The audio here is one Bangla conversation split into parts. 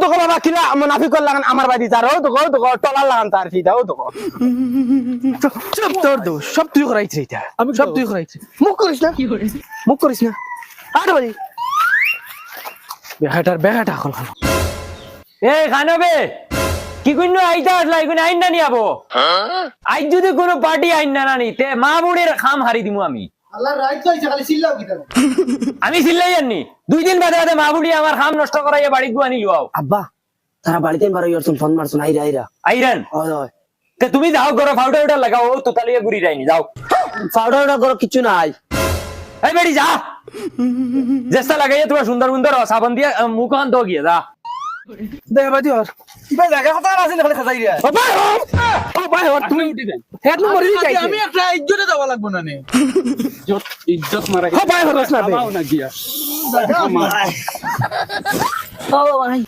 দেখো বাবা কিলা মুনাফিক লাগান আমার বাড়ি যার ও দেখো টলার লাগান তার ফিটা ও দেখো সব তোর দোষ সব তুই করাইছিস এটা আমি সব তুই করাইছিস মুখ করিস না মুখ করিস না আর বাড়ি বেহাটা হল এ খানবে কি কইন আইতা আসলা ইগুন আইন না নিয়াবো আই যদি কোনো পার্টি আইন না নানি তে মা বুড়ির খাম হারি দিমু আমি আল্লাহ রাইট কইছে খালি চিল্লাও কি তার আমি চিল্লাই জানি 2 দিন বাদে বাদে মা বুড়ি আমার খাম নষ্ট করাইয়া বাড়ি গুয়ানি লও আব্বা তারা বাড়িতে বারো ইয়ারছুন ফোন মারছুন আইরা আইরান হয় হয় তে তুমি যাও ঘরে পাউডার লাগাও ও তোতালিয়া গুড়ি রাইনি যাও পাউডার করো কিছু নাই এই বেড়ি যা জেস্তা লাগাইয়া তোমার সুন্দর সুন্দর সাবান দিয়া মুখ হান তো গিয়ে যা দে বাদি আর বে জায়গা কথা আছে না খালি খাজাই রে ও ভাই তুমি হেড নো মরি যাই আমি একটা ইজ্জতে দেওয়া লাগবো না নে ইজ্জত মারা ও ভাই হরস না বে খাওয়াও না গিয়া ও ভাই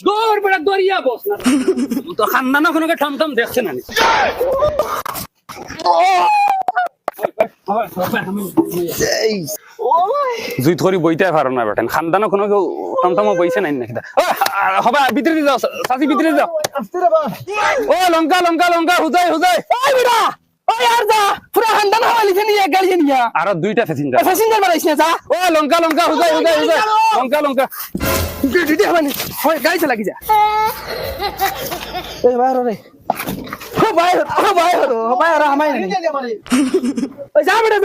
দৌড় বেড়া দরিয়া বস না তো খান্দানা কোনোকে ঠমঠম দেখছে না জুই ধরি বইতে পারো না বেটেন খান্দানা কোনো কেউ টমটমো বইছে নাই নাকি হবা ভিতরে যাও সাসি ভিতরে যাও আস্তে রে বা ও লঙ্কা লঙ্কা লঙ্কা হুজাই হুজাই ওই বিড়া ওই আর যা পুরা হান্দান হাওয়ালিছে নিয়ে গাড়ি নিয়া আর দুইটা প্যাসেঞ্জার প্যাসেঞ্জার মারাইছ না যা ও লঙ্কা লঙ্কা হুজাই হুজাই হুজাই লঙ্কা লঙ্কা দিদি মানে হয় গাড়ি চালা কি যা এই বাইরে রে ও ভাই ও ভাই ও ভাই আর আমায় জানি মানে ওই যা বেটা